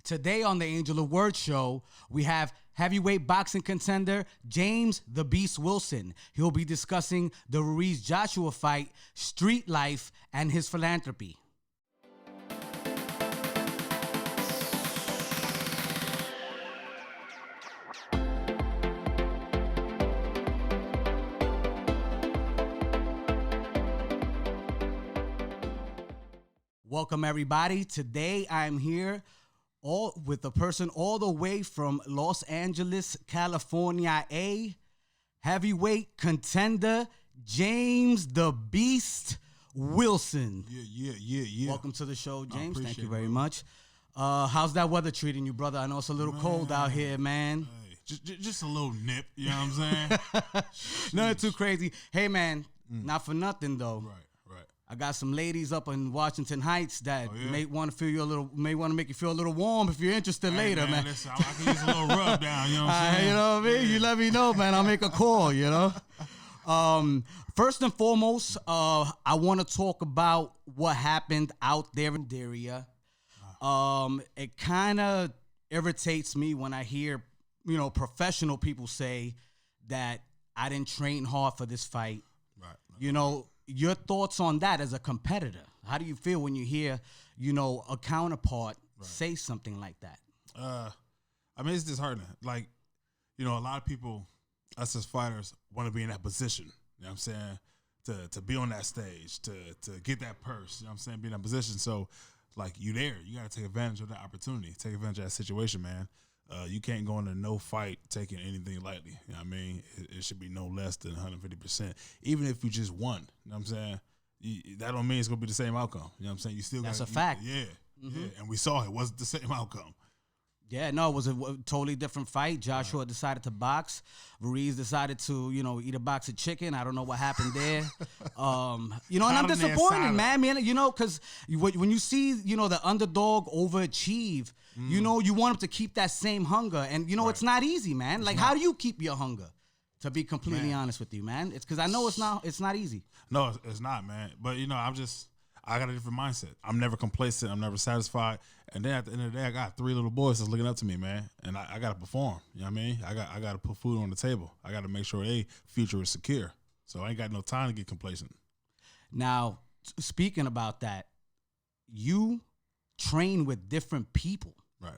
Today on the Angel of Word show, we have heavyweight boxing contender James "The Beast" Wilson. He'll be discussing the Ruiz-Joshua fight, street life, and his philanthropy. Welcome, everybody. Today, I'm here with a person all the way from Los Angeles, California, heavyweight contender, James "The Beast" Wilson. Yeah. Welcome to the show, James. Thank you very much. How's that weather treating you, brother? I know it's a little cold out here, man. Hey, just a little nip, you know what I'm saying? Nothing too crazy. Hey, man, not for nothing, though. Right. I got some ladies up in Washington Heights that may want to make you feel a little warm if you're interested later, man. Listen, I can use a little rub down, you know what I'm saying? You know what I mean? Yeah. You let me know, man. I'll make a call, you know? First and foremost, I want to talk about what happened out there in Daria. It kind of irritates me when I hear, professional people say that I didn't train hard for this fight. Right. You know, your thoughts on that as a competitor? How do you feel when you hear, a counterpart say something like that? I mean, it's disheartening. Like, a lot of people, us as fighters, want to be in that position. You know what I'm saying? To be on that stage, to get that purse. You know what I'm saying? Be in that position. So, like, you there. You got to take advantage of that opportunity. Take advantage of that situation, man. You can't go into no fight taking anything lightly. You know what I mean? It should be no less than 150%. Even if you just won, you know what I'm saying? That don't mean it's going to be the same outcome. You know what I'm saying? You still That's a fact. Yeah. And we saw it wasn't the same outcome. Yeah, no, it was a totally different fight. Joshua decided to box. Ruiz decided to, eat a box of chicken. I don't know what happened there. And I'm disappointed, man. Because when you see, the underdog overachieve, you want him to keep that same hunger. And, it's not easy, man. Like, how do you keep your hunger? To be completely honest with you, man. It's because I know it's not easy. No, it's not, man. But, I got a different mindset. I'm never complacent. I'm never satisfied. And then at the end of the day, I got 3 little boys that's looking up to me, man. And I got to perform. You know what I mean? I got to put food on the table. I got to make sure their future is secure. So I ain't got no time to get complacent. Now, speaking about that, you train with different people. Right.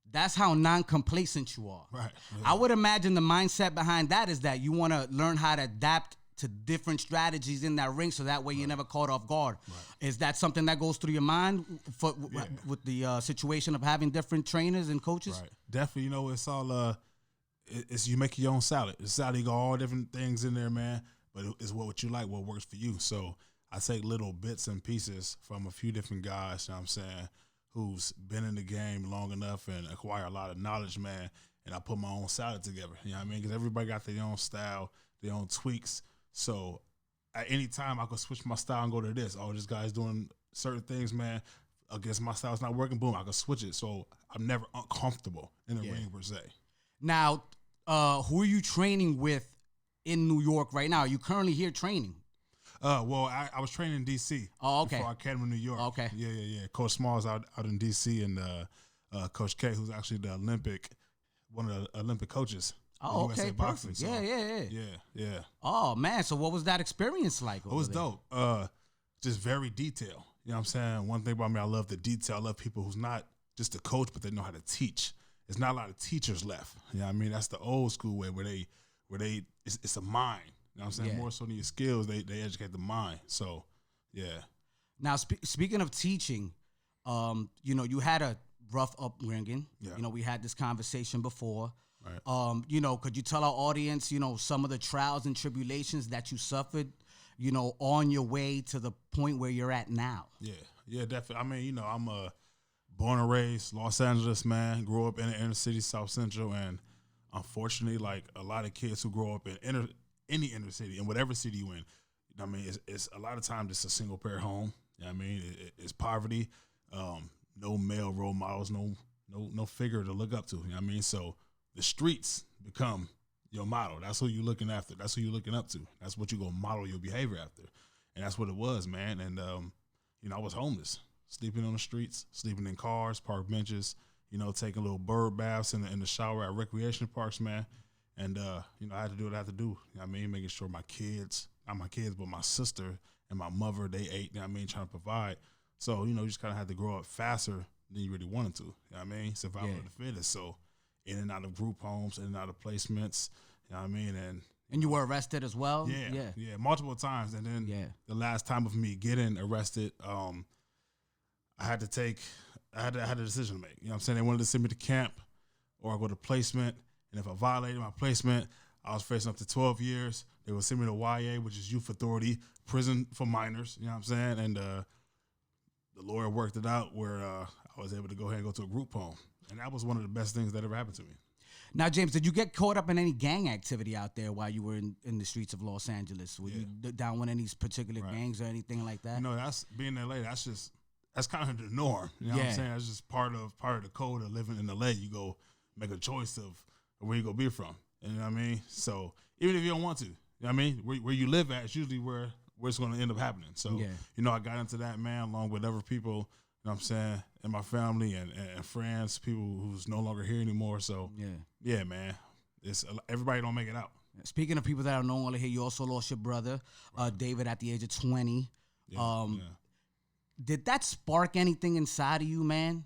That's how non-complacent you are. Right. I would imagine the mindset behind that is that you want to learn how to adapt to different strategies in that ring, so that way you're never caught off guard. Right. Is that something that goes through your mind with the situation of having different trainers and coaches? Right. Definitely, it's all it's you make your own salad. It's salad, you got all different things in there, man. But it's what you like, what works for you. So I take little bits and pieces from a few different guys, you know what I'm saying, who's been in the game long enough and acquire a lot of knowledge, man. And I put my own salad together. You know what I mean? Because everybody got their own style, their own tweaks. So at any time I could switch my style and go to this. Oh, this guy's doing certain things, man. Against my style's not working. Boom, I could switch it. So I'm never uncomfortable in the ring per se. Now, who are you training with in New York right now? Are you currently here training? Well, I was training in D.C. Oh, okay. Before I came to New York. Okay. Yeah. Coach Small's out in D.C. and Coach K, who's actually one of the Olympic coaches. Oh, okay, boxing, perfect. So. Yeah. Oh, man, so what was that experience like? It was dope. Just very detailed. You know what I'm saying? One thing about me, I love the detail. I love people who's not just a coach, but they know how to teach. There's not a lot of teachers left. You know what I mean? That's the old school way where it's a mind. You know what I'm saying? More so than your skills, they educate the mind. So, yeah. Now, speaking of teaching, you had a rough upbringing. Yeah. We had this conversation before. Right. Could you tell our audience, some of the trials and tribulations that you suffered, on your way to the point where you're at now? Yeah, definitely. I mean, I'm a born and raised Los Angeles man, grew up in the inner city, South Central, and unfortunately, like a lot of kids who grow up in any inner city, in whatever city you in, I mean, it's a lot of times it's a single parent home. You know what I mean? It's poverty, no male role models, no figure to look up to. You know what I mean? So the streets become your model. That's who you're looking after. That's who you're looking up to. That's what you're going to model your behavior after. And that's what it was, man. And, I was homeless, sleeping on the streets, sleeping in cars, park benches, taking little bird baths in the shower at recreation parks, man. And, I had to do what I had to do. You know what I mean? Making sure my kids, not my kids, but my sister and my mother, they ate, you know what I mean, trying to provide. So, you just kind of had to grow up faster than you really wanted to. You know what I mean? Survival of the fittest. So, in and out of group homes, in and out of placements, you know what I mean? And you were arrested as well? Yeah, multiple times. And then the last time of me getting arrested, I had a decision to make. You know what I'm saying? They wanted to send me to camp or I go to placement. And if I violated my placement, I was facing up to 12 years. They would send me to YA, which is Youth Authority, prison for minors. You know what I'm saying? And the lawyer worked it out where I was able to go ahead and go to a group home. And that was one of the best things that ever happened to me. Now, James, did you get caught up in any gang activity out there while you were in the streets of Los Angeles? Were you down with any particular gangs or anything like that? That's being in LA. That's kind of the norm. You know what I'm saying? That's just part of the code of living in LA. You go make a choice of where you go be from. You know what I mean? So even if you don't want to, you know what I mean? Where you live at is usually where it's going to end up happening. So, I got into that, man, along with other people, you know what I'm saying, and my family and friends, people who's no longer here anymore. So, yeah, man, everybody don't make it out. Speaking of people that are no longer here, you also lost your brother, David, at the age of 20. Did that spark anything inside of you, man?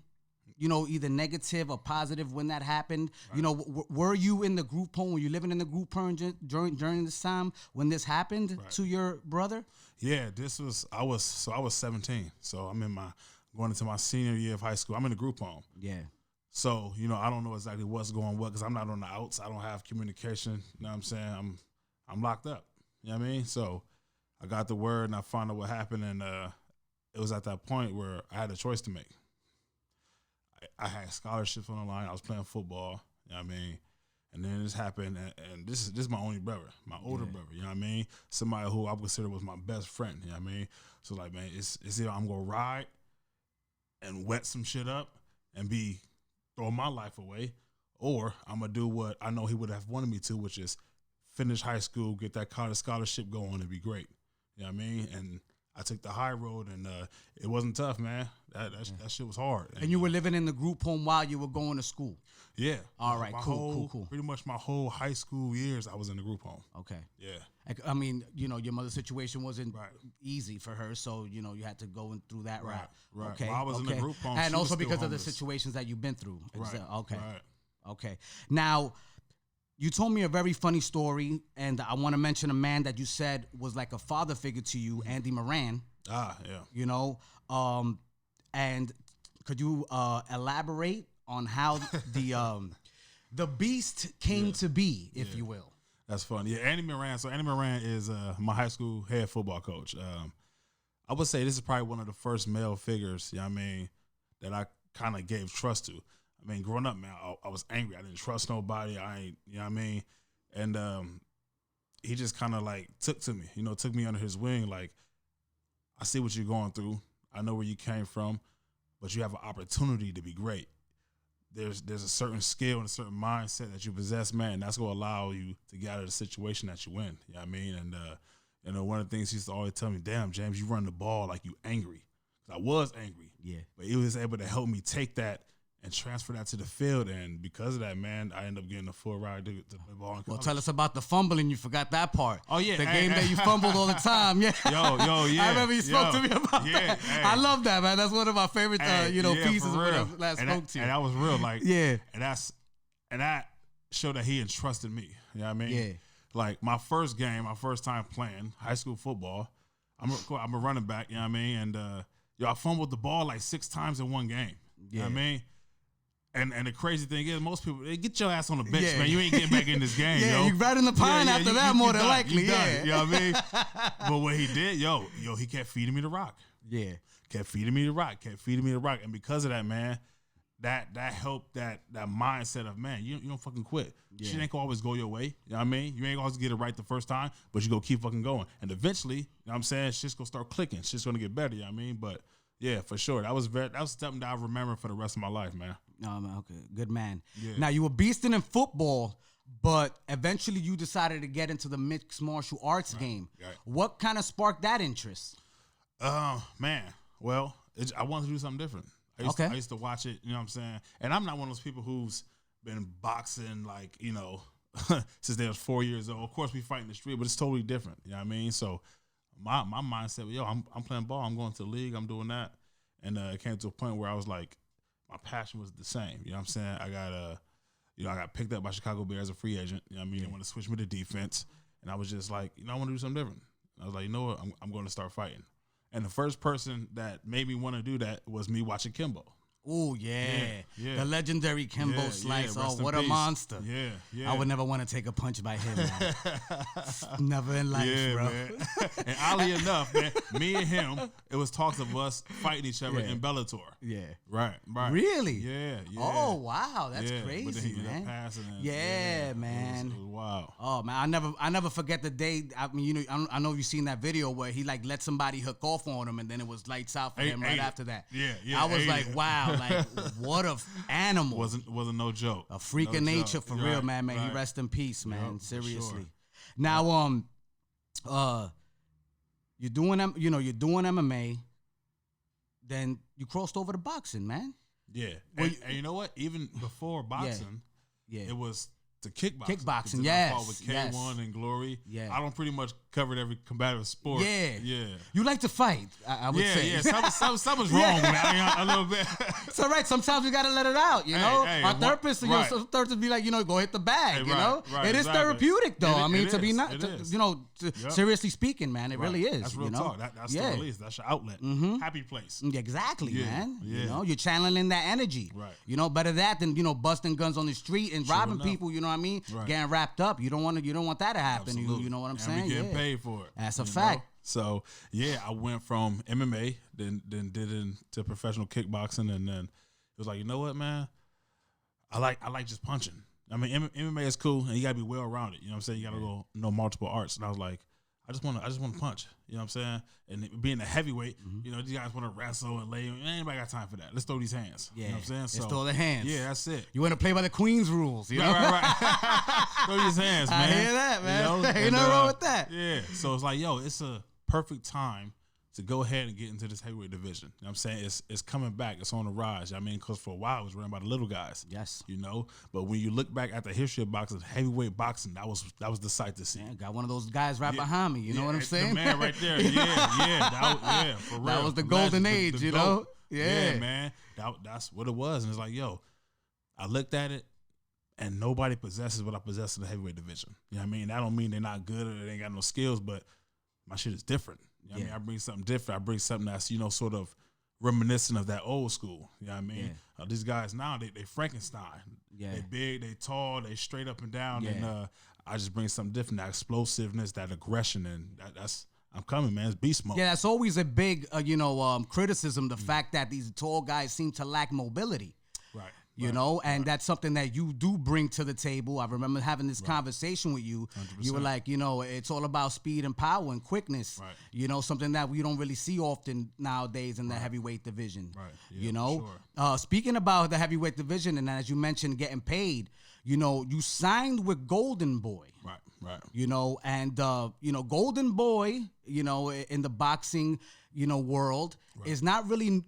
Either negative or positive when that happened. Right. Were you in the group home? Were you living in the group home during this time when this happened to your brother? Yeah, I was 17. So I'm going into my senior year of high school. I'm in the group home. Yeah. So, I don't know exactly what's going what because I'm not on the outs. I don't have communication. You know what I'm saying? I'm locked up. You know what I mean? So I got the word and I found out what happened. And it was at that point where I had a choice to make. I had scholarships on the line. I was playing football. You know what I mean? And then this happened, and this is my only brother, my older brother. You know what I mean? Somebody who I would consider was my best friend. You know what I mean? So like, man, it's either I'm gonna ride and wet some shit up and throw my life away, or I'm gonna do what I know he would have wanted me to, which is finish high school, get that college scholarship going, and be great. You know what I mean? And I took the high road, and it wasn't tough, man. That shit was hard. And you were living in the group home while you were going to school? Yeah. All right, cool. Pretty much my whole high school years, I was in the group home. Okay. Yeah. I mean, your mother's situation wasn't easy for her, so, you had to go through that route. Right. Okay. While I was in the group home, and also because homeless. of the situations that you've been through. Right. Okay. Right. Okay. Now, you told me a very funny story, and I want to mention a man that you said was like a father figure to you, Andy Moran. Ah, yeah. And could you elaborate on how the beast came to be, if you will? That's fun. Yeah, Andy Moran. So Andy Moran is my high school head football coach. I would say this is probably one of the first male figures, you know what I mean, that I kind of gave trust to. I mean, growing up, man, I was angry. I didn't trust nobody. You know what I mean? And he just kind of like took me under his wing. Like, I see what you're going through. I know where you came from, but you have an opportunity to be great. There's a certain skill and a certain mindset that you possess, man. That's going to allow you to get out of the situation that you in. You know what I mean? And one of the things he used to always tell me, damn, James, you run the ball like you angry. 'Cause I was angry. Yeah. But he was able to help me take that and transfer that to the field, and because of that, man, I ended up getting a full ride to the ball. Well, tell us about the fumbling. You forgot that part. Oh yeah, the game that you fumbled all the time. Yeah, yeah. I remember you spoke to me about that. Hey. I love that, man. That's one of my favorite, pieces when I last spoke to you. And that was real, like, yeah. And that showed that he entrusted me. You know what I mean? Yeah. Like my first game, my first time playing high school football. I'm a running back. You know what I mean? And I fumbled the ball like 6 times in one game. You know what I mean? And the crazy thing is, most people, they get your ass on the bench, man. You ain't getting back in this game, yo. You right in the pine after that, more than likely. You know what I mean? But what he did, he kept feeding me the rock. Yeah. Kept feeding me the rock. And because of that, man, that helped that mindset of, man, you don't fucking quit. Yeah. Shit ain't gonna always go your way. You know what I mean? You ain't always get it right the first time, but you go keep fucking going. And eventually, you know what I'm saying, shit's gonna start clicking. Shit's gonna get better, you know what I mean? But yeah, for sure. That was something that I remember for the rest of my life, man. No, man, okay. Good man. Yeah. Now, you were beasting in football, but eventually you decided to get into the mixed martial arts game. Right. What kind of sparked that interest? Man, well, I wanted to do something different. I used to watch it. You know what I'm saying? And I'm not one of those people who's been boxing like, you know, since they was 4 years old. Of course, we fight in the street, but it's totally different. You know what I mean? So my mindset was, yo, I'm playing ball. I'm going to the league. I'm doing that. And it came to a point where I was like, my passion was the same. You know what I'm saying? I got picked up by Chicago Bears as a free agent. You know what I mean? They want to switch me to defense. And I was just like, you know, I want to do something different. I was like, you know what? I'm going to start fighting. And the first person that made me want to do that was me watching Kimbo. Oh, yeah. The legendary Kimbo Slice. Oh, what a monster. Yeah. I would never want to take a punch by him, man. Never in life, bro. Man. And oddly enough, man, me and him, it was talks of us fighting each other in Bellator. Yeah. Right. Really? Yeah. Oh, wow. That's crazy, but then he man. Passing Man. It was wild. Oh, man. I never forget the day. I mean, you know, I know you've seen that video where he like let somebody hook off on him and then it was lights out for him right after that. Yeah. I was like, wow. Like, what a animal! Wasn't no joke. A freak of nature for real, man. He rest in peace, man. Seriously. Sure. Now, you're doing MMA. Then you crossed over to boxing, man. Yeah, and you know what? Even before boxing, it was to kickboxing. Kickboxing, I fought with K1 and Glory. Yeah, I don't pretty much covered every combative sport. Yeah. You like to fight, I would say. Yeah. Something's wrong, man. A little bit. It's all right. Sometimes we gotta let it out, you know. Our therapist, some therapists be like, you know, go hit the bag. You know, it is therapeutic, though. I mean, seriously speaking, man, it really is. That's real talk. That's the release. That's your outlet. Happy place. Exactly, man. You know, you're channeling that energy. Right. You know, better that than busting guns on the street and robbing people. You know what I mean? Right. Getting wrapped up. You don't want that to happen. You know what I'm saying? We getting paid for it. That's a fact. So I went from MMA, then did into professional kickboxing, and then it was like, you know what, man, I like just punching. I mean, MMA is cool, and you gotta be well rounded. You know what I'm saying? You gotta know multiple arts. And I was like, I just want to punch. You know what I'm saying? And being a heavyweight, you know, these guys want to wrestle and lay. Anybody got time for that? Let's throw these hands. Yeah. You know what I'm saying? Let's throw the hands. Yeah, that's it. You want to play by the Queen's rules, you know? Right. Throw these hands, man. I hear that, man. You know? Ain't nothing wrong with that. Yeah. So it's like, yo, it's a perfect time to go ahead and get into this heavyweight division. You know what I'm saying? It's coming back. It's on the rise. I mean, because for a while it was ran by the little guys. Yes. You know? But when you look back at the history of boxing, heavyweight boxing, that was the sight to see. Yeah, got one of those guys right behind me. You know what I'm saying? The man right there. Yeah. For real. That was the golden age, you know? Yeah, man. That's what it was. And it's like, yo, I looked at it, and nobody possesses what I possess in the heavyweight division. You know what I mean? That don't mean they're not good or they ain't got no skills, but my shit is different. You know what I mean? I bring something different. I bring something that's, you know, sort of reminiscent of that old school. You know what I mean? Yeah. These guys now, they Frankenstein. Yeah. They big, they tall, they straight up and down. Yeah. And I just bring something different, that explosiveness, that aggression, and that's I'm coming, man. It's beast mode. Yeah, that's always a big, criticism, the fact that these tall guys seem to lack mobility. Right. You know, and that's something that you do bring to the table. I remember having this conversation with you. 100%. You were like, you know, it's all about speed and power and quickness. Right. You know, something that we don't really see often nowadays in the heavyweight division. Right. Yeah, you know, speaking about the heavyweight division, and as you mentioned, getting paid, you know, you signed with Golden Boy. Right. You know, and, Golden Boy, you know, in the boxing, world is not really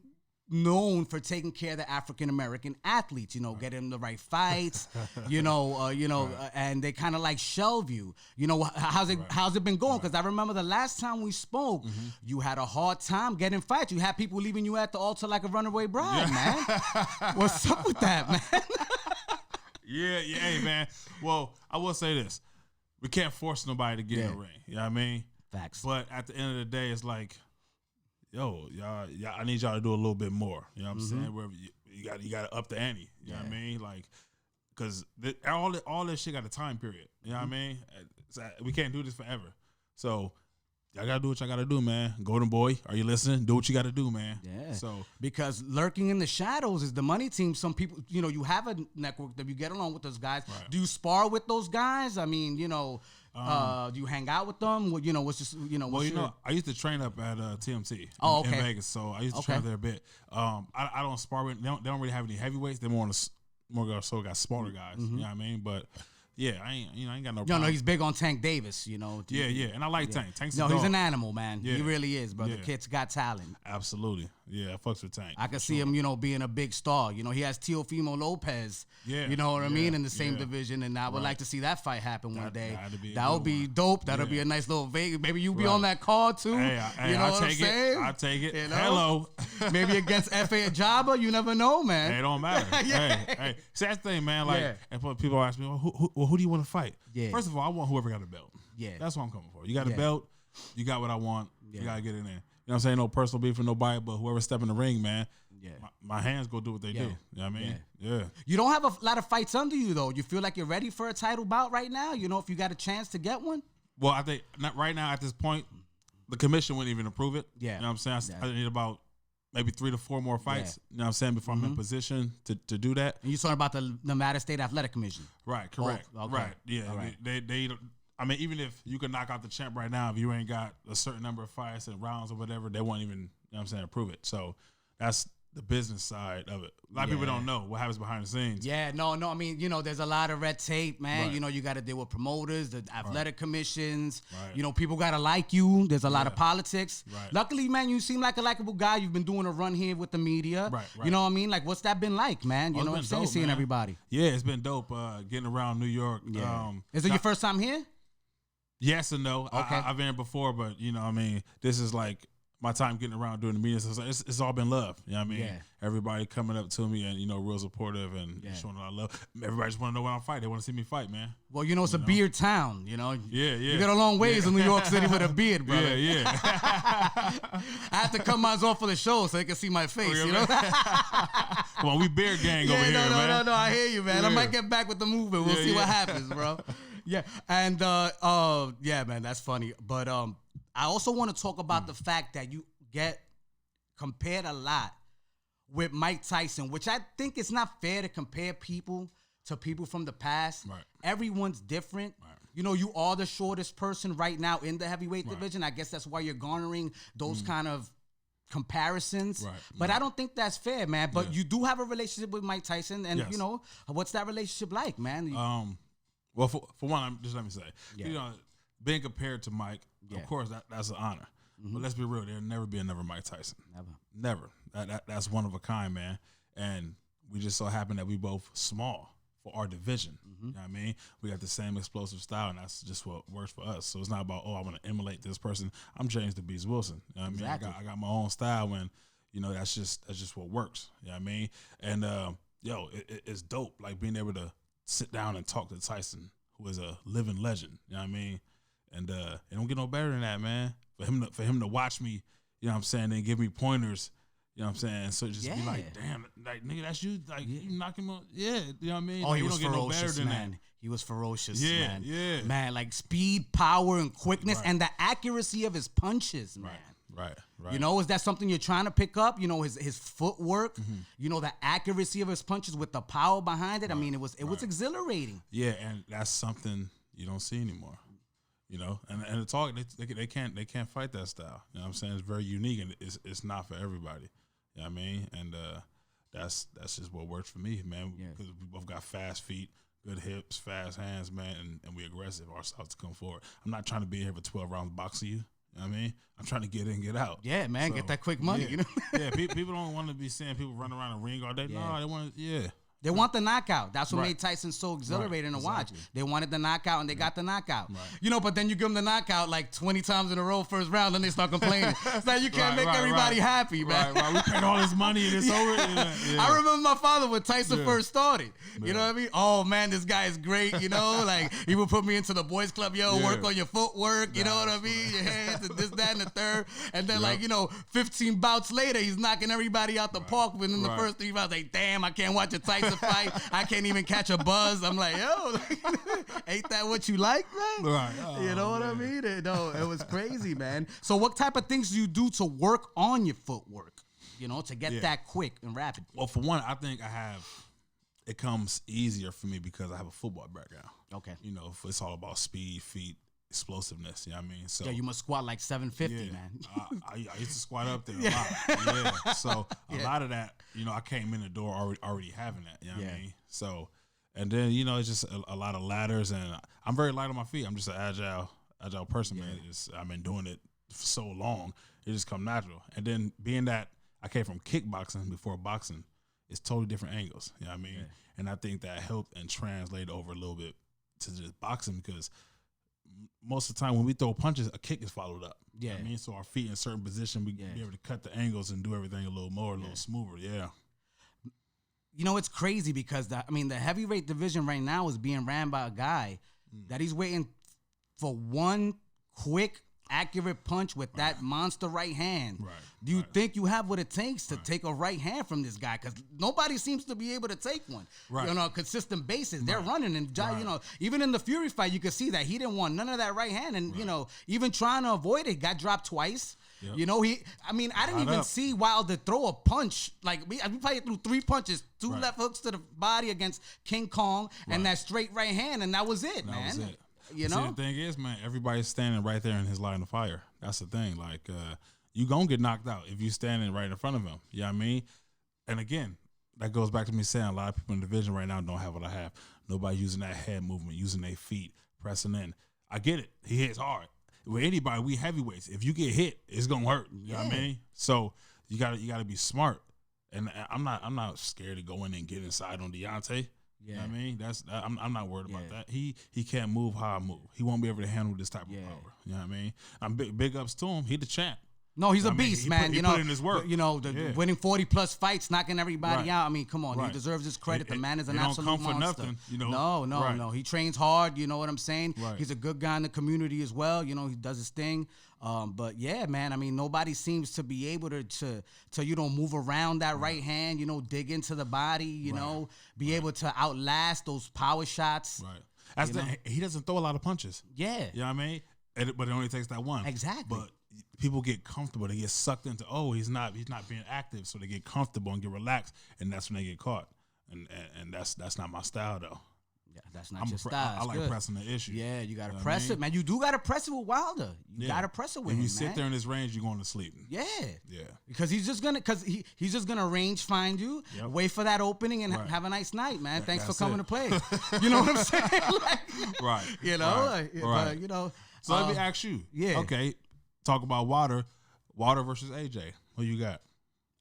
known for taking care of the African American athletes, getting them the right fights, and they kind of like shelve you. You know, how's it been going? Because I remember the last time we spoke, you had a hard time getting fights. You had people leaving you at the altar like a runaway bride, man. What's up with that, man? Hey, man. Well, I will say this. We can't force nobody to get in the ring. You know what I mean? Facts. But at the end of the day, it's like, yo, y'all, I need y'all to do a little bit more. You know what I'm saying? Where you got to up the ante. You know what I mean? Like, because all this shit got a time period. You know what I mean? We can't do this forever. So y'all got to do what y'all got to do, man. Golden Boy, are you listening? Do what you got to do, man. Yeah. So because lurking in the shadows is the money team. Some people, you have a network that you get along with those guys. Right. Do you spar with those guys? I mean, do you hang out with them? What's just, I used to train up at TMT in Vegas, so I used to train up there a bit. I don't spar with, they don't really have any heavyweights. They're more so got smaller guys. You know what I mean? But yeah, I ain't got no problem. No, he's big on Tank Davis, Yeah, and I like Tank. Tank's he's an animal, man. Yeah. He really is, brother. Yeah. Kid's got talent. Absolutely. Yeah, I fucks with Tank. I could see him, being a big star. He has Teofimo Lopez. Yeah. You know what I mean? In the same division. And I would like to see that fight happen one day. That would be dope. That'll be a nice little Vegas. Maybe you be on that card too. Hey, you know what I'm saying? I'll take it. Hello. Maybe against F.A. Jabba. You never know, man. Hey, it don't matter. Hey. See, that's the thing, man. Like, and people ask me, who do you want to fight? Yeah. First of all, I want whoever got a belt. Yeah. That's what I'm coming for. You got a belt. You got what I want. You got to get in there. You know what I'm saying? No personal beef with nobody, but whoever step in the ring, man, my hands go do what they do. You know what I mean? Yeah. You don't have a lot of fights under you, though. You feel like you're ready for a title bout right now? If you got a chance to get one? Well, I think not right now at this point, the commission wouldn't even approve it. Yeah. You know what I'm saying? I need about maybe 3 to 4 more fights. You know what I'm saying? Before I'm in position to do that. And you're talking about the Nevada State Athletic Commission? Right, correct. Oh, okay. Right, yeah. Right. They I mean, even if you could knock out the champ right now, if you ain't got a certain number of fights and rounds or whatever, they won't even, approve it. So that's the business side of it. A lot of people don't know what happens behind the scenes. Yeah, no. I mean, there's a lot of red tape, man. Right. You got to deal with promoters, the athletic commissions. Right. People got to like you. There's a lot of politics. Right. Luckily, man, you seem like a likable guy. You've been doing a run here with the media. Right. You know what I mean? Like, what's that been like, man? You know what I'm saying? Seeing everybody. Yeah, it's been dope getting around New York. Yeah. Is it your first time here? Yes and no. Okay. I've been here before, but, this is like my time getting around doing the media. So it's all been love. You know what I mean? Yeah. Everybody coming up to me and, real supportive and showing a lot of love. Everybody just want to know when I fight. They want to see me fight, man. Well, it's a beard town, Yeah. You got a long ways in New York City with a beard, brother. Yeah. I have to cut mine off for the show so they can see my face, Come on, we beard gang over here, man. No, I hear you, man. I might get back with the movement. We'll see what happens, bro. Yeah, and man, that's funny. But I also want to talk about the fact that you get compared a lot with Mike Tyson, which I think it's not fair to compare people to people from the past. Right. Everyone's different. Right. You are the shortest person right now in the heavyweight division. I guess that's why you're garnering those kind of comparisons. Right. But I don't think that's fair, man. But you do have a relationship with Mike Tyson, and what's that relationship like, man? Well, for one, just let me say, being compared to Mike, of course, that's an honor. Mm-hmm. But let's be real, there'll never be another Mike Tyson. Never. That's one of a kind, man. And we just so happen that we both small for our division. Mm-hmm. You know what I mean? We got the same explosive style, and that's just what works for us. So it's not about, I want to emulate this person. I'm James the Beast Wilson. You know what I mean? Exactly. I got my own style, and that's just what works. You know what I mean? And it's dope, like being able to sit down and talk to Tyson, who is a living legend. You know what I mean? And it don't get no better than that, man. For him to watch me, you know what I'm saying, and give me pointers, you know what I'm saying? So just be like, damn, like, nigga, that's you. Like, you knock him out. Yeah, you know what I mean? Oh, like, he was don't ferocious, get no better than man. that. He was ferocious, man. Yeah. Man, like speed, power, and quickness, and the accuracy of his punches, man. Right. Is that something you're trying to pick up? His footwork, the accuracy of his punches with the power behind it. Right. I mean, it was exhilarating. Yeah, and that's something you don't see anymore. And the talk, they can't fight that style. You know what I'm saying? It's very unique, and it's not for everybody. You know what I mean? And that's just what works for me, man. Because we both got fast feet, good hips, fast hands, man, and we aggressive. Our styles to come forward. I'm not trying to be here for 12 rounds boxing you. You know what I mean? I'm trying to get in, get out. Yeah, man, get that quick money. People don't want to be seeing people run around the ring all day. Yeah. No, they want to, They want the knockout. That's what made Tyson so exhilarating to watch. They wanted the knockout, and they got the knockout. Right. But then you give them the knockout like 20 times in a row first round, then they start complaining. It's like you can't make everybody happy, man. Right. We paid all this money, and it's over. I remember my father when Tyson first started. You know what I mean? Oh, man, this guy is great, Like, he would put me into the boys club, work on your footwork, you know what I mean? Your hands and this, that, and the third. And then, 15 bouts later, he's knocking everybody out the park within the first 3 rounds. Like, damn, I can't watch a Tyson fight. I can't even catch a buzz. I'm like, ain't that what you like, man? Right. You know what I mean? No, it was crazy, man. So what type of things do you do to work on your footwork, to get that quick and rapid? Well, for one, I think it comes easier for me because I have a football background. Okay. It's all about speed, feet, explosiveness, you know what I mean? So you must squat like 750, man. I used to squat up there a lot. Yeah. So a lot of that, I came in the door already having that, you know what I mean? So, and then, it's just a lot of ladders, and I'm very light on my feet. I'm just an agile person, man. I've been doing it for so long, it just come natural. And then being that I came from kickboxing before boxing. It's totally different angles. You know what I mean? Yeah. And I think that helped and translated over a little bit to just boxing because most of the time when we throw punches, a kick is followed up. Yeah. You know what I mean? So our feet in a certain position, we can be able to cut the angles and do everything a little more, a little smoother. Yeah. You know, it's crazy because the heavyweight division right now is being ran by a guy that he's waiting for one quick, accurate punch with that monster right hand. Right. Do you think you have what it takes to take a right hand from this guy? Because nobody seems to be able to take one. Right. On a consistent basis. They're running and even in the Fury fight, you could see that he didn't want none of that right hand, and even trying to avoid it, got dropped twice. Yep. I didn't even see Wilder throw a punch. Like we probably threw 3 punches, 2 left hooks to the body against King Kong, and that straight right hand, and that was it, man. That was it. See, the thing is, man, everybody's standing right there in his line of fire. That's the thing. Like, you gonna get knocked out if you standing right in front of him. You know what I mean? And again, that goes back to me saying a lot of people in the division right now don't have what I have. Nobody using that head movement, using their feet, pressing in. I get it. He hits hard. With anybody, we heavyweights. If you get hit, it's gonna hurt. You know what I mean? So you gotta be smart. And I'm not scared to go in and get inside on Deontay. Yeah. You know what I mean? I'm not worried about that. He can't move how I move. He won't be able to handle this type of power. You know what I mean? I'm big ups to him. He the champ. No, he's a beast, man. He put in his work. Winning 40+ fights, knocking everybody out. I mean, come on. He deserves his credit. The man is an absolute monster. Don't come for nothing, No. He trains hard. You know what I'm saying? Right. He's a good guy in the community as well. He does his thing. But yeah, man, I mean, nobody seems to be able to move around that right hand, dig into the body, be able to outlast those power shots. Right. He doesn't throw a lot of punches. Yeah. You know what I mean? But it only takes that one. Exactly. But people get comfortable. They get sucked into, he's not being active. So they get comfortable and get relaxed, and that's when they get caught. And that's not my style, though. Yeah, that's not your style. I like pressing the issue. Yeah, you got to press it, man. You do got to press it with Wilder. You got to press it with him, man. If you sit there in this range, you're going to sleep. Yeah. Yeah. Because he's just going to range find you, wait for that opening, and have a nice night, man. Thanks for coming to play. You know what I'm saying? Right. So let me ask you. Yeah. Okay. Talk about Wilder versus AJ. Who you got?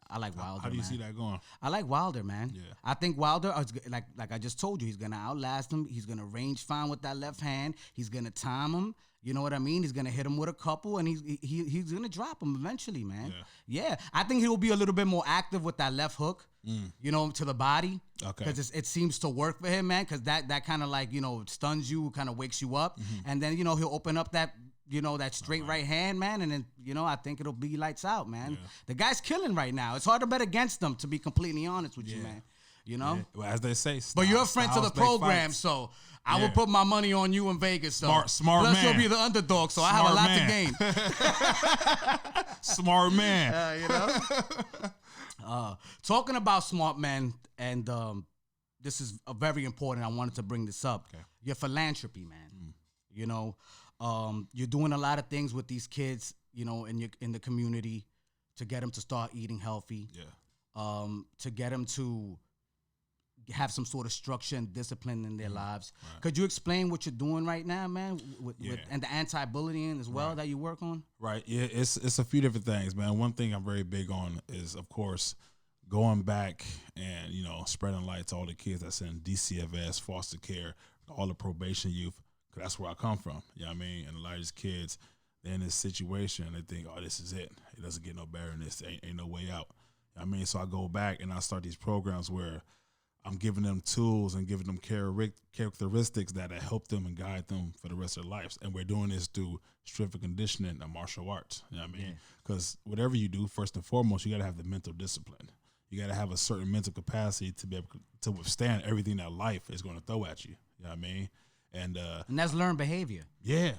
I like Wilder. How do you see that going? I like Wilder, man. Yeah. I think Wilder, like I just told you, he's gonna outlast him. He's gonna range fine with that left hand. He's gonna time him. You know what I mean? He's gonna hit him with a couple, and he's gonna drop him eventually, man. Yeah. I think he'll be a little bit more active with that left hook. To the body. Okay. Because it seems to work for him, man. Because that kind of stuns you, kind of wakes you up, and then he'll open up that. That straight right hand, man, and then, I think it'll be lights out, man. Yeah. The guy's killing right now. It's hard to bet against him, to be completely honest with you, man. Yeah. Well, as they say, but you're a friend to the program, so I will put my money on you in Vegas. So. Smart Plus, man. you'll be the underdog, so I have a lot to gain. Smart man. Talking about smart men, and this is very important. I wanted to bring this up. Okay. Your philanthropy, man. You're doing a lot of things with these kids, in the community, to get them to start eating healthy. Yeah. To get them to have some sort of structure and discipline in their lives. Right. Could you explain what you're doing right now, man, and the anti-bullying as well that you work on? Right. Yeah. It's a few different things, man. One thing I'm very big on is, of course, going back and spreading light to all the kids that's in DCFS, foster care, all the probation youth. That's where I come from, you know what I mean? And a lot of these kids, they're in this situation, and they think, this is it. It doesn't get no better than this. Ain't no way out. You know what I mean? So I go back, and I start these programs where I'm giving them tools and giving them characteristics that help them and guide them for the rest of their lives. And we're doing this through strength and conditioning and martial arts, you know what I mean? Because whatever you do, first and foremost, you got to have the mental discipline. You got to have a certain mental capacity to be able to withstand everything that life is going to throw at you, you know what I mean? And that's learned behavior. Yeah,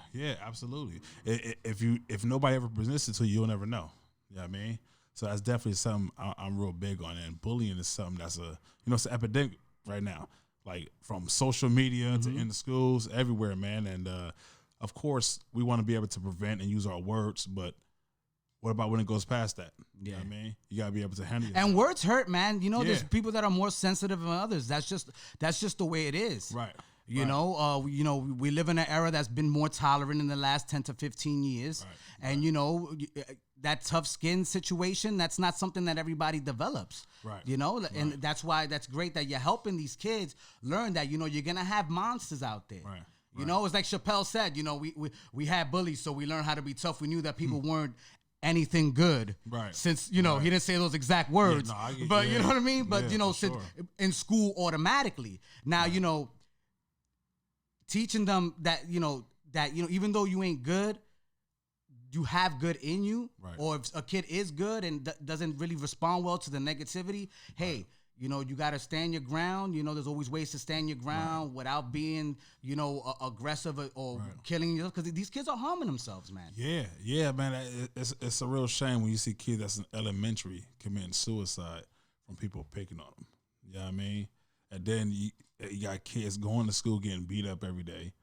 absolutely. If nobody ever presents it to you, you'll never know. You know what I mean? So that's definitely something I'm real big on. And bullying is something that's it's an epidemic right now. Like from social media to in the schools, everywhere, man. And of course, we want to be able to prevent and use our words, but what about when it goes past that? You know what I mean? You got to be able to handle it. And words hurt, man. There's people that are more sensitive than others. That's just the way it is. Right. We live in an era that's been more tolerant in the last 10 to 15 years. Right. And, that tough skin situation, that's not something that everybody develops. Right. You know, and that's why that's great that you're helping these kids learn that, you know, you're going to have monsters out there. Right. You know, it's like Chappelle said, you know, we had bullies, so we learned how to be tough. We knew that people weren't anything good. Right. Since, you know, he didn't say those exact words. But you know what I mean? But, you know, since in school automatically. Now, you know, teaching them that, even though you ain't good, you have good in you. Right. Or if a kid is good and doesn't really respond well to the negativity, hey, you know, you got to stand your ground. You know, there's always ways to stand your ground without being, you know, aggressive or killing yourself. Because these kids are harming themselves, man. Yeah, man. It's a real shame when you see kids that's in elementary committing suicide from people picking on them. You know what I mean? And then you got kids going to school getting beat up every day,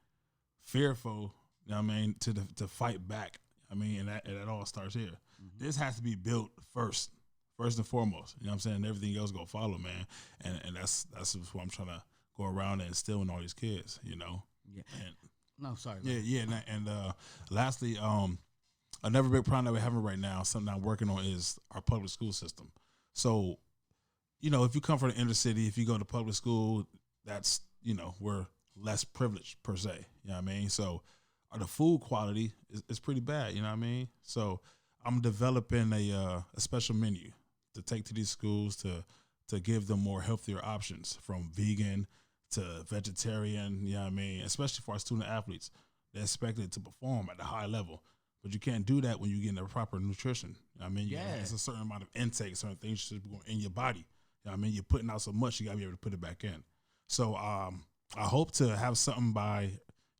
fearful, you know what I mean, to fight back. I mean, and that all starts here. Mm-hmm. This has to be built first and foremost. You know what I'm saying? And everything else go follow, man. And that's what I'm trying to go around and instill in all these kids, you know? Yeah. No, sorry. Yeah. And lastly, another big problem that we're having right now, something I'm working on, is our public school system. So, you know, if you come from the inner city, if you go to public school, that's, you know, we're less privileged per se. You know what I mean? So the food quality is pretty bad. You know what I mean? So I'm developing a special menu to take to these schools to give them more healthier options, from vegan to vegetarian. You know what I mean? Especially for our student athletes, they're expected to perform at a high level, but you can't do that when you're getting the proper nutrition. You know what I mean? It's a certain amount of intake, certain things should be going in your body. You know what I mean? You're putting out so much, you gotta be able to put it back in. So I hope to have something by,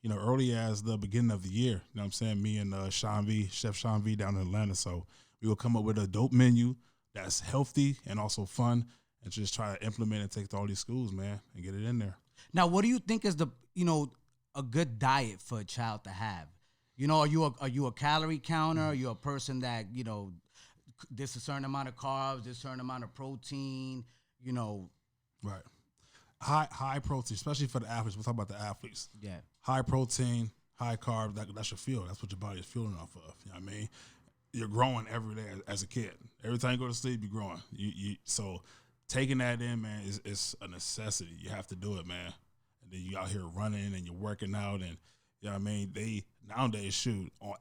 you know, early as the beginning of the year. You know what I'm saying? Me and Chef Sean V down in Atlanta. So we will come up with a dope menu that's healthy and also fun, and just try to implement and take to all these schools, man, and get it in there. Now, what do you think is a good diet for a child to have? You know, are you a calorie counter? Are you a person that, you know, this a certain amount of carbs, this certain amount of protein, you know? Right. High protein, especially for the athletes. We'll talk about the athletes. Yeah. High protein, high carb, that's your fuel. That's what your body is fueling off of. You know what I mean? You're growing every day as a kid. Every time you go to sleep, you're growing. So taking that in, man, is a necessity. You have to do it, man. And then you out here running and you're working out, and you know what I mean? They nowadays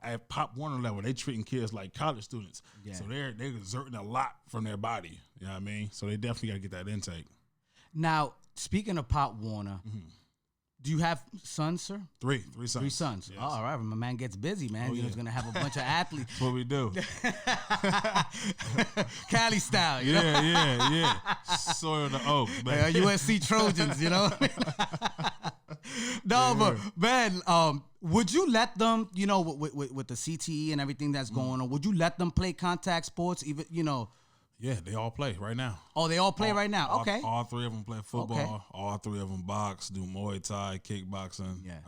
at Pop Warner level, they treating kids like college students. Yeah. So they're exerting a lot from their body. You know what I mean? So they definitely got to get that intake. Now, speaking of Pop Warner, do you have sons, sir? Three sons. 3 sons. Yes. Oh, all right. My man gets busy, man. Oh, He's going to have a bunch of athletes. That's what we do. Cali style, you know? Yeah. Soil the oak, man. USC Trojans, you know? No, but, man, would you let them, you know, with the CTE and everything that's going on, would you let them play contact sports, even, you know? Yeah, they all play right now. Oh, they all play right now? Okay. All 3 of them play football. Okay. All 3 of them box, do Muay Thai, kickboxing. Yeah.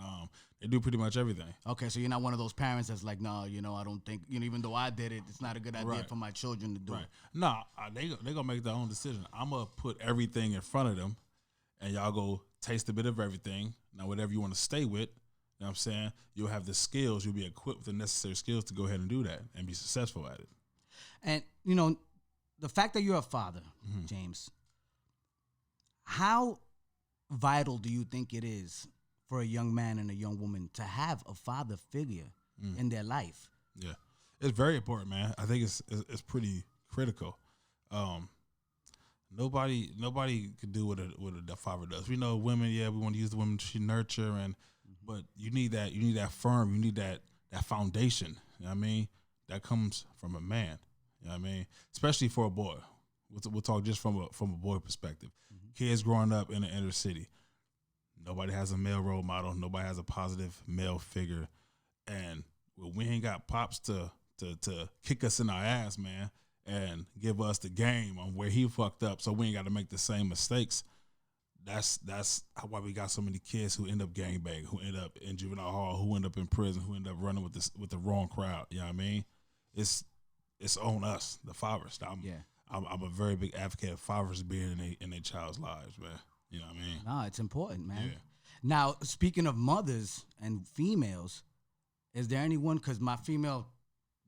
They do pretty much everything. Okay, so you're not one of those parents that's like, no, you know, I don't think, you know, even though I did it, it's not a good idea for my children to do it. No, they going to make their own decision. I'm going to put everything in front of them, and y'all go taste a bit of everything. Now, whatever you want to stay with, you know what I'm saying, you'll have the skills. You'll be equipped with the necessary skills to go ahead and do that and be successful at it. And, you know, the fact that you're a father, James, how vital do you think it is for a young man and a young woman to have a father figure in their life? Yeah, it's very important, man. I think it's pretty critical. Nobody could do what a father does. We know women, we want to use the women to nurture, but you need that firm, you need that foundation. You know what I mean? That comes from a man. You know what I mean? Especially for a boy. We'll talk just from a boy perspective. Kids growing up in the inner city, nobody has a male role model. Nobody has a positive male figure, and we ain't got pops to kick us in our ass, man, and give us the game on where he fucked up, so we ain't got to make the same mistakes. That's why we got so many kids who end up gangbanging, who end up in juvenile hall, who end up in prison, who end up running with the wrong crowd. You know what I mean? It's on us, the fathers. I'm a very big advocate of fathers being in their child's lives, man. You know what I mean? No, it's important, man. Yeah. Now, speaking of mothers and females, is there anyone, because my female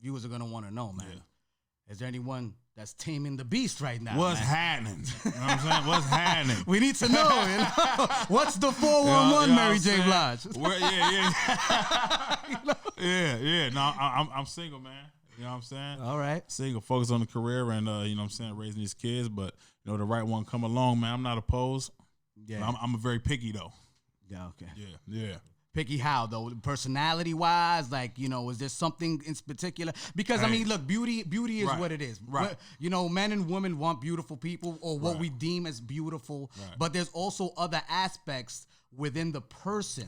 viewers are gonna want to know, man. Yeah. Is there anyone that's taming the beast right now? What's happening? You know what I'm saying? What's happening? We need to know. You know? What's the 411, Mary J. Blige? Yeah. No, I'm single, man. You know what I'm saying? All right. Single, focus on the career and, you know what I'm saying, raising these kids. But, you know, the right one come along, man. I'm not opposed. Yeah. I'm a very picky, though. Yeah, okay. Yeah. Picky how, though? Personality-wise? Like, you know, is there something in particular? Because, I mean, look, beauty is what it is. Right. You know, men and women want beautiful people or what we deem as beautiful. Right. But there's also other aspects within the person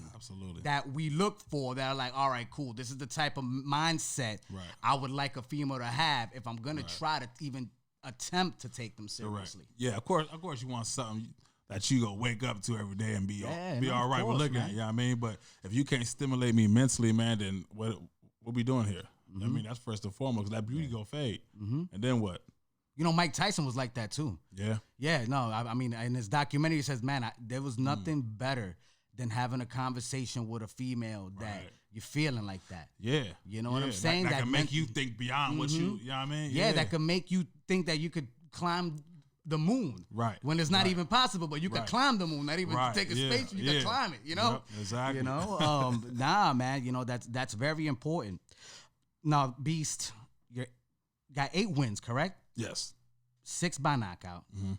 that we look for that are like, all right, cool. This is the type of mindset I would like a female to have if I'm going to try to even attempt to take them seriously. Yeah, of course you want something that you go wake up to every day and be all right with looking at. You know what I mean? But if you can't stimulate me mentally, man, then what we doing here? Mm-hmm. I mean, that's first and foremost, because that beauty go fade. Mm-hmm. And then what? You know, Mike Tyson was like that too. Yeah. Yeah, no, I mean, in his documentary, he says, man, there was nothing better than having a conversation with a female that you're feeling like that. Yeah. You know what I'm saying? That can make you think beyond what you know what I mean? Yeah, that can make you think that you could climb the moon. Right. When it's not even possible, but you could climb the moon, not even take a space, you could climb it, you know? Yep, exactly. You know? Nah, man, you know, that's very important. Now, Beast, you got 8 wins, correct? Yes. 6 by knockout. Mm-hmm.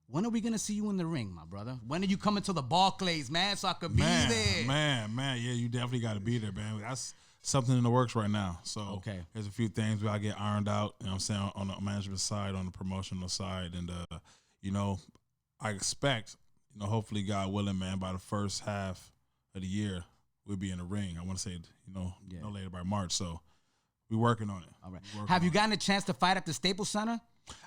When are we going to see you in the ring, my brother? When are you coming to the Barclays, man, so I could be there? Man. Yeah, you definitely got to be there, man. That's something in the works right now. So there's a few things we got to get ironed out, you know what I'm saying, on the management side, on the promotional side. And, you know, I expect, you know, hopefully, God willing, man, by the first half of the year, we'll be in the ring. I want to say, you know, no later by March. So we're working on it. All right. Have you gotten a chance to fight at the Staples Center?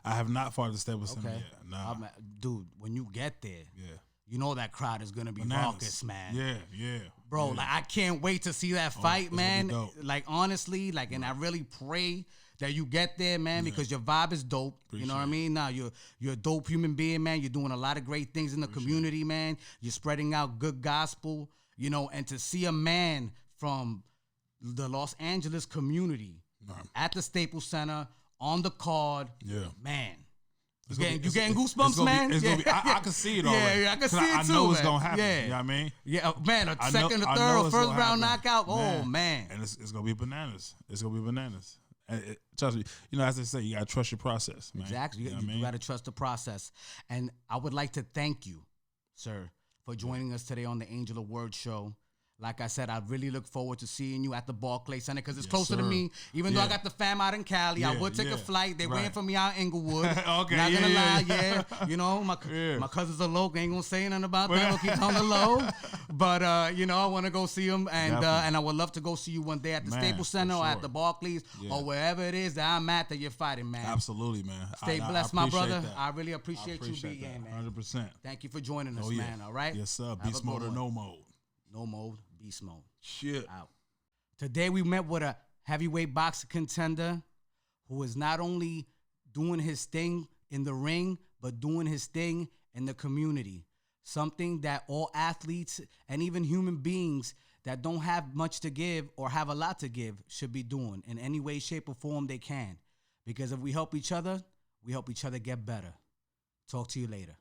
I have not fought at the Staples Center yet. Nah. Dude, when you get there, you know that crowd is going to be raucous, man. Yeah. Bro, like, I can't wait to see that fight, man. Like, honestly, like, and I really pray that you get there, man, because your vibe is dope. You know what I mean? Now, you're a dope human being, man. You're doing a lot of great things in the community, man. You're spreading out good gospel, you know, and to see a man from the Los Angeles community at the Staples Center on the card, man. You getting goosebumps, man? I can see it already. Yeah, I can see it too, I know man. it's going to happen. Yeah. You know what I mean? Yeah, man, a second, a third, or first round knockout. Oh, man. And it's going to be bananas. It's going to be bananas. And trust me, you know, as they say, you got to trust your process, man. Exactly. You got to trust the process. And I would like to thank you, sir, for joining us today on the Angel of Word show. Like I said, I really look forward to seeing you at the Barclays Center because it's closer to me. Even though I got the fam out in Cali, I would take a flight. They're waiting for me out in Inglewood. Not gonna lie, You know, my cousins are local. Ain't gonna say nothing about that. We'll keep it on the low. But you know, I want to go see them, and I would love to go see you one day at the Staples Center or at the Barclays or wherever it is that I'm at that you're fighting, man. Absolutely, man. Stay blessed, my brother. I really appreciate you being here, man. 100%. Thank you for joining us, man. All right. Yes, sir. Beast mode or no mode. No mode, beast mode. Shit. Out. Today we met with a heavyweight boxing contender who is not only doing his thing in the ring, but doing his thing in the community. Something that all athletes and even human beings that don't have much to give or have a lot to give should be doing in any way, shape, or form they can. Because if we help each other get better. Talk to you later.